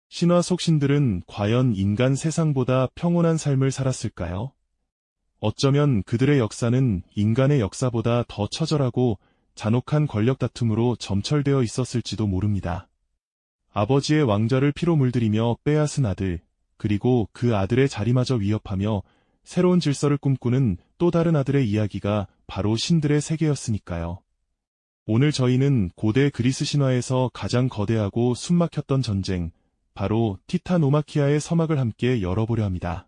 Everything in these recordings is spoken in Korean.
신화 속 신들은 과연 인간 세상보다 평온한 삶을 살았을까요? 어쩌면 그들의 역사는 인간의 역사보다 더 처절하고 잔혹한 권력 다툼으로 점철되어 있었을지도 모릅니다. 아버지의 왕좌를 피로 물들이며 빼앗은 아들, 그리고 그 아들의 자리마저 위협하며 새로운 질서를 꿈꾸는 또 다른 아들의 이야기가 바로 신들의 세계였으니까요. 오늘 저희는 고대 그리스 신화에서 가장 거대하고 숨막혔던 전쟁, 바로 티타노마키아의 서막을 함께 열어보려 합니다.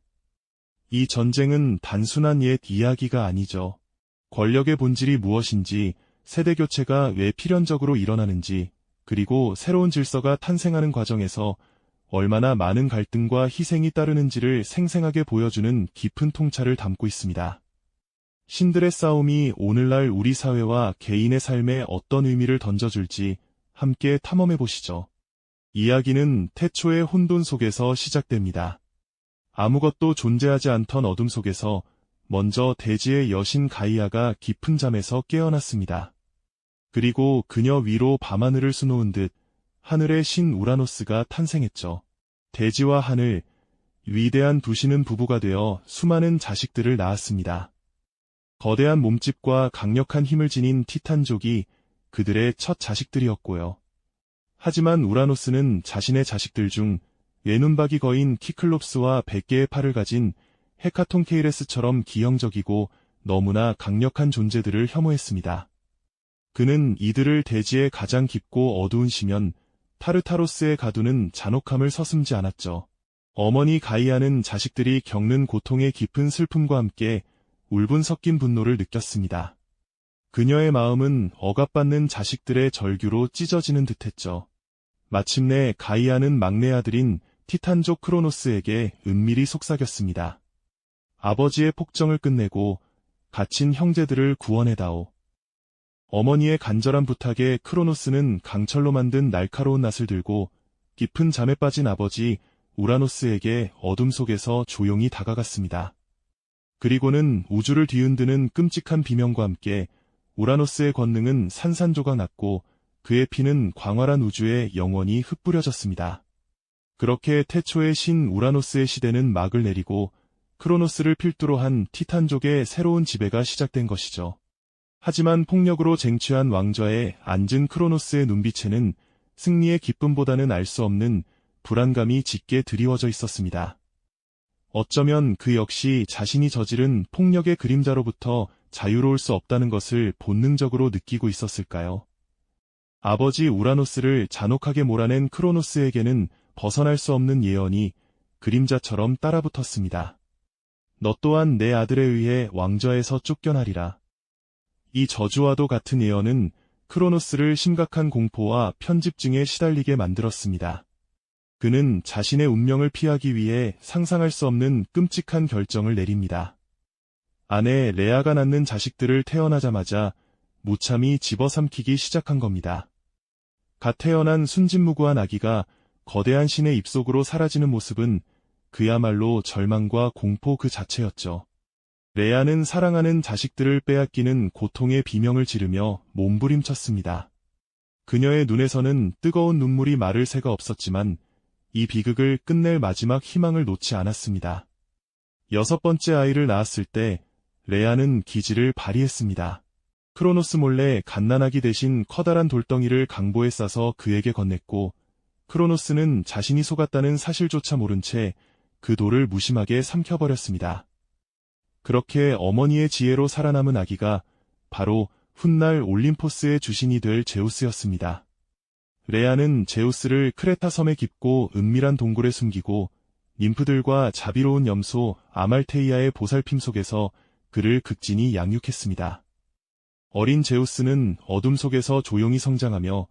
이 전쟁은 단순한 옛 이야기가 아니죠. 권력의 본질이 무엇인지, 세대 교체가 왜 필연적으로 일어나는지, 그리고 새로운 질서가 탄생하는 과정에서 얼마나 많은 갈등과 희생이 따르는지를 생생하게 보여주는 깊은 통찰을 담고 있습니다. 신들의 싸움이 오늘날 우리 사회와 개인의 삶에 어떤 의미를 던져줄지 함께 탐험해 보시죠. 이야기는 태초의 혼돈 속에서 시작됩니다. 아무것도 존재하지 않던 어둠 속에서 먼저 대지의 여신 가이아가 깊은 잠에서 깨어났습니다. 그리고 그녀 위로 밤하늘을 수놓은 듯 하늘의 신 우라노스가 탄생했죠. 대지와 하늘, 위대한 두 신은 부부가 되어 수많은 자식들을 낳았습니다. 거대한 몸집과 강력한 힘을 지닌 티탄족이 그들의 첫 자식들이었고요. 하지만 우라노스는 자신의 자식들 중 외눈박이 거인 키클롭스와 100개의 팔을 가진 헤카톤케이레스처럼 기형적이고 너무나 강력한 존재들을 혐오했습니다. 그는 이들을 대지의 가장 깊고 어두운 심연, 타르타로스에 가두는 잔혹함을 서슴지 않았죠. 어머니 가이아는 자식들이 겪는 고통의 깊은 슬픔과 함께 울분 섞인 분노를 느꼈습니다. 그녀의 마음은 억압받는 자식들의 절규로 찢어지는 듯했죠. 마침내 가이아는 막내 아들인 티탄족 크로노스에게 은밀히 속삭였습니다. 아버지의 폭정을 끝내고 갇힌 형제들을 구원해다오. 어머니의 간절한 부탁에 크로노스는 강철로 만든 날카로운 낫을 들고 깊은 잠에 빠진 아버지 우라노스에게 어둠 속에서 조용히 다가갔습니다. 그리고는 우주를 뒤흔드는 끔찍한 비명과 함께 우라노스의 권능은 산산조각 났고 그의 피는 광활한 우주에 영원히 흩뿌려졌습니다. 그렇게 태초의 신 우라노스의 시대는 막을 내리고 크로노스를 필두로 한 티탄족의 새로운 지배가 시작된 것이죠. 하지만 폭력으로 쟁취한 왕좌에 앉은 크로노스의 눈빛에는 승리의 기쁨보다는 알 수 없는 불안감이 짙게 드리워져 있었습니다. 어쩌면 그 역시 자신이 저지른 폭력의 그림자로부터 자유로울 수 없다는 것을 본능적으로 느끼고 있었을까요? 아버지 우라노스를 잔혹하게 몰아낸 크로노스에게는 벗어날 수 없는 예언이 그림자처럼 따라붙었습니다. 너 또한 내 아들에 의해 왕좌에서 쫓겨나리라. 이 저주와도 같은 예언은 크로노스를 심각한 공포와 편집증에 시달리게 만들었습니다. 그는 자신의 운명을 피하기 위해 상상할 수 없는 끔찍한 결정을 내립니다. 아내 레아가 낳는 자식들을 태어나자마자 무참히 집어삼키기 시작한 겁니다. 갓 태어난 순진무구한 아기가 거대한 신의 입속으로 사라지는 모습은 그야말로 절망과 공포 그 자체였죠. 레아는 사랑하는 자식들을 빼앗기는 고통의 비명을 지르며 몸부림쳤습니다. 그녀의 눈에서는 뜨거운 눈물이 마를 새가 없었지만 이 비극을 끝낼 마지막 희망을 놓지 않았습니다. 6번째 아이를 낳았을 때 레아는 기지를 발휘했습니다. 크로노스 몰래 갓난아기 대신 커다란 돌덩이를 강보에 싸서 그에게 건넸고 크로노스는 자신이 속았다는 사실조차 모른 채 그 돌을 무심하게 삼켜버렸습니다. 그렇게 어머니의 지혜로 살아남은 아기가 바로 훗날 올림포스의 주신이 될 제우스였습니다. 레아는 제우스를 크레타 섬의 깊고 은밀한 동굴에 숨기고 님프들과 자비로운 염소 아말테이아의 보살핌 속에서 그를 극진히 양육했습니다. 어린 제우스는 어둠 속에서 조용히 성장하며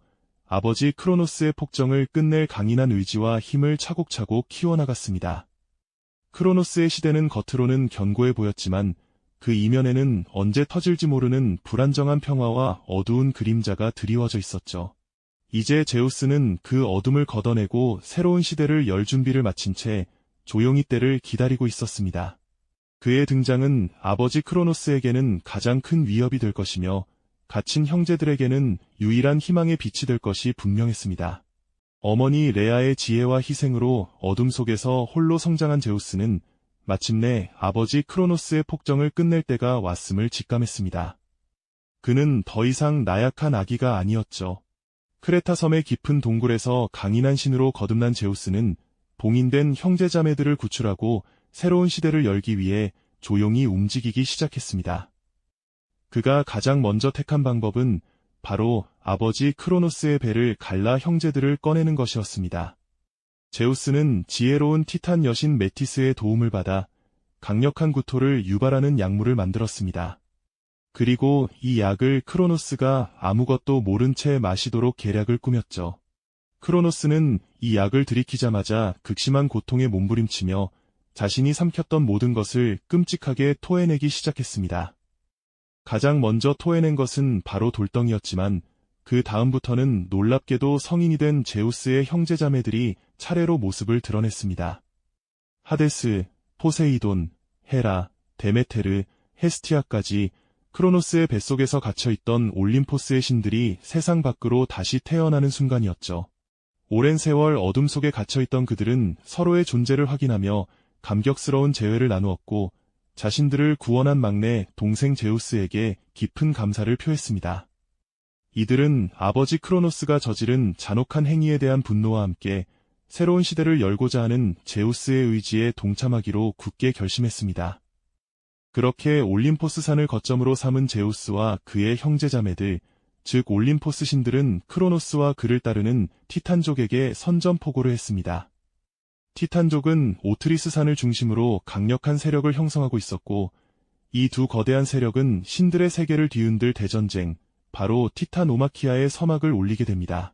아버지 크로노스의 폭정을 끝낼 강인한 의지와 힘을 차곡차곡 키워나갔습니다. 크로노스의 시대는 겉으로는 견고해 보였지만 그 이면에는 언제 터질지 모르는 불안정한 평화와 어두운 그림자가 드리워져 있었죠. 이제 제우스는 그 어둠을 걷어내고 새로운 시대를 열 준비를 마친 채 조용히 때를 기다리고 있었습니다. 그의 등장은 아버지 크로노스에게는 가장 큰 위협이 될 것이며 갇힌 형제들에게는 유일한 희망의 빛이 될 것이 분명했습니다. 어머니 레아의 지혜와 희생으로 어둠 속에서 홀로 성장한 제우스는 마침내 아버지 크로노스의 폭정을 끝낼 때가 왔음을 직감했습니다. 그는 더 이상 나약한 아기가 아니었죠. 크레타 섬의 깊은 동굴에서 강인한 신으로 거듭난 제우스는 봉인된 형제자매들을 구출하고 새로운 시대를 열기 위해 조용히 움직이기 시작했습니다. 그가 가장 먼저 택한 방법은 바로 아버지 크로노스의 배를 갈라 형제들을 꺼내는 것이었습니다. 제우스는 지혜로운 티탄 여신 메티스의 도움을 받아 강력한 구토를 유발하는 약물을 만들었습니다. 그리고 이 약을 크로노스가 아무것도 모른 채 마시도록 계략을 꾸몄죠. 크로노스는 이 약을 들이키자마자 극심한 고통에 몸부림치며 자신이 삼켰던 모든 것을 끔찍하게 토해내기 시작했습니다. 가장 먼저 토해낸 것은 바로 돌덩이였지만 그 다음부터는 놀랍게도 성인이 된 제우스의 형제자매들이 차례로 모습을 드러냈습니다. 하데스, 포세이돈, 헤라, 데메테르, 헤스티아까지 크로노스의 뱃속에서 갇혀있던 올림포스의 신들이 세상 밖으로 다시 태어나는 순간이었죠. 오랜 세월 어둠 속에 갇혀있던 그들은 서로의 존재를 확인하며 감격스러운 재회를 나누었고 자신들을 구원한 막내 동생 제우스에게 깊은 감사를 표했습니다. 이들은 아버지 크로노스가 저지른 잔혹한 행위에 대한 분노와 함께 새로운 시대를 열고자 하는 제우스의 의지에 동참하기로 굳게 결심했습니다. 그렇게 올림포스 산을 거점으로 삼은 제우스와 그의 형제자매들, 즉 올림포스 신들은 크로노스와 그를 따르는 티탄족에게 선전포고를 했습니다. 티탄족은 오트리스 산을 중심으로 강력한 세력을 형성하고 있었고 이 두 거대한 세력은 신들의 세계를 뒤흔들 대전쟁, 바로 티타노마키아의 서막을 올리게 됩니다.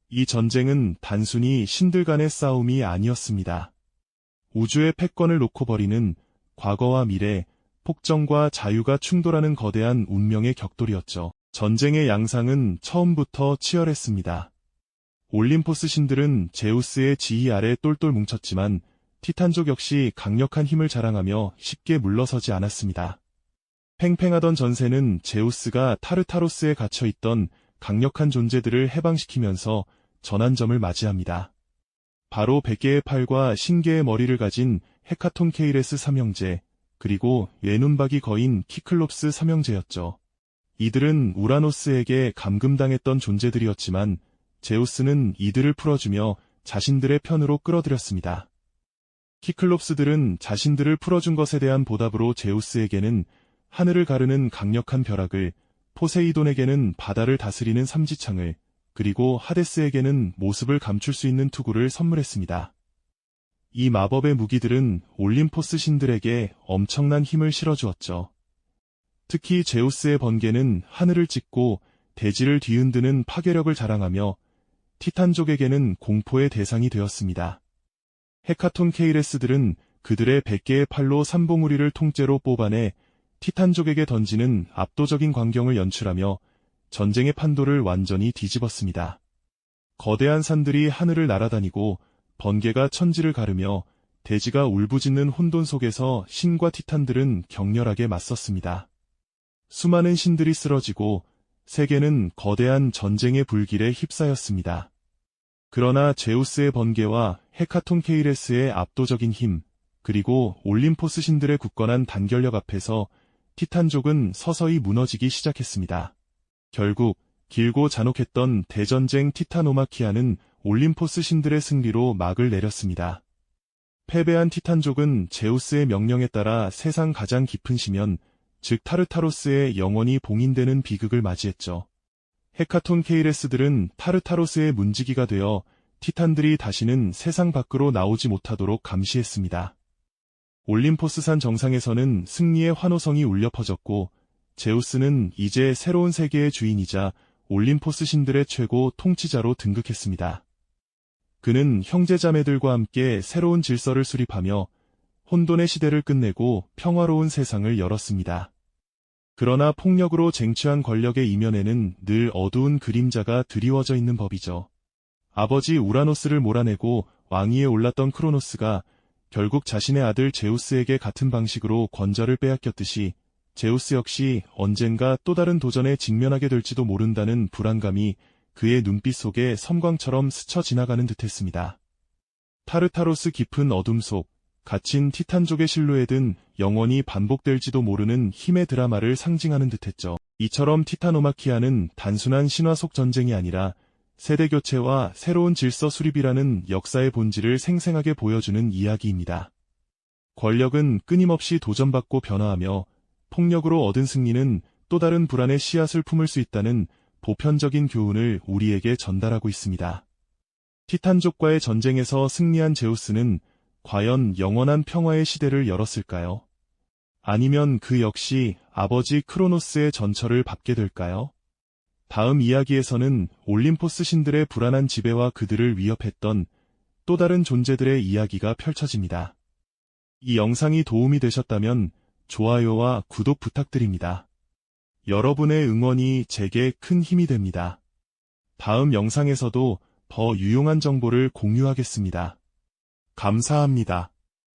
이 전쟁은 단순히 신들 간의 싸움이 아니었습니다. 우주의 패권을 놓고 벌이는 과거와 미래, 폭정과 자유가 충돌하는 거대한 운명의 격돌이었죠. 전쟁의 양상은 처음부터 치열했습니다. 올림포스 신들은 제우스의 지휘 아래 똘똘 뭉쳤지만 티탄족 역시 강력한 힘을 자랑하며 쉽게 물러서지 않았습니다. 팽팽하던 전세는 제우스가 타르타로스에 갇혀있던 강력한 존재들을 해방시키면서 전환점을 맞이합니다. 바로 100개의 팔과 50개의 머리를 가진 헤카톤 케이레스 삼형제, 그리고 외눈박이 거인 키클롭스 삼형제였죠. 이들은 우라노스에게 감금당했던 존재들이었지만 제우스는 이들을 풀어주며 자신들의 편으로 끌어들였습니다. 키클롭스들은 자신들을 풀어준 것에 대한 보답으로 제우스에게는 하늘을 가르는 강력한 벼락을, 포세이돈에게는 바다를 다스리는 삼지창을, 그리고 하데스에게는 모습을 감출 수 있는 투구를 선물했습니다. 이 마법의 무기들은 올림포스 신들에게 엄청난 힘을 실어주었죠. 특히 제우스의 번개는 하늘을 찢고 대지를 뒤흔드는 파괴력을 자랑하며 티탄족에게는 공포의 대상이 되었습니다. 헤카톤 케이레스들은 그들의 100개의 팔로 산봉우리를 통째로 뽑아내 티탄족에게 던지는 압도적인 광경을 연출하며 전쟁의 판도를 완전히 뒤집었습니다. 거대한 산들이 하늘을 날아다니고 번개가 천지를 가르며 대지가 울부짖는 혼돈 속에서 신과 티탄들은 격렬하게 맞섰습니다. 수많은 신들이 쓰러지고 세계는 거대한 전쟁의 불길에 휩싸였습니다. 그러나 제우스의 번개와 헤카톤 케이레스의 압도적인 힘, 그리고 올림포스 신들의 굳건한 단결력 앞에서 티탄족은 서서히 무너지기 시작했습니다. 결국 길고 잔혹했던 대전쟁 티타노마키아는 올림포스 신들의 승리로 막을 내렸습니다. 패배한 티탄족은 제우스의 명령에 따라 세상 가장 깊은 심연, 즉 타르타로스에 영원히 봉인되는 비극을 맞이했죠. 헤카톤 케이레스들은 타르타로스의 문지기가 되어 티탄들이 다시는 세상 밖으로 나오지 못하도록 감시했습니다. 올림포스산 정상에서는 승리의 환호성이 울려 퍼졌고 제우스는 이제 새로운 세계의 주인이자 올림포스 신들의 최고 통치자로 등극했습니다. 그는 형제자매들과 함께 새로운 질서를 수립하며 혼돈의 시대를 끝내고 평화로운 세상을 열었습니다. 그러나 폭력으로 쟁취한 권력의 이면에는 늘 어두운 그림자가 드리워져 있는 법이죠. 아버지 우라노스를 몰아내고 왕위에 올랐던 크로노스가 결국 자신의 아들 제우스에게 같은 방식으로 권좌를 빼앗겼듯이 제우스 역시 언젠가 또 다른 도전에 직면하게 될지도 모른다는 불안감이 그의 눈빛 속에 섬광처럼 스쳐 지나가는 듯했습니다. 타르타로스 깊은 어둠 속 갇힌 티탄족의 실루엣은 영원히 반복될지도 모르는 힘의 드라마를 상징하는 듯했죠. 이처럼 티타노마키아는 단순한 신화 속 전쟁이 아니라 세대 교체와 새로운 질서 수립이라는 역사의 본질을 생생하게 보여주는 이야기입니다. 권력은 끊임없이 도전받고 변화하며 폭력으로 얻은 승리는 또 다른 불안의 씨앗을 품을 수 있다는 보편적인 교훈을 우리에게 전달하고 있습니다. 티탄족과의 전쟁에서 승리한 제우스는 과연 영원한 평화의 시대를 열었을까요? 아니면 그 역시 아버지 크로노스의 전철을 밟게 될까요? 다음 이야기에서는 올림포스 신들의 불안한 지배와 그들을 위협했던 또 다른 존재들의 이야기가 펼쳐집니다. 이 영상이 도움이 되셨다면 좋아요와 구독 부탁드립니다. 여러분의 응원이 제게 큰 힘이 됩니다. 다음 영상에서도 더 유용한 정보를 공유하겠습니다. 감사합니다.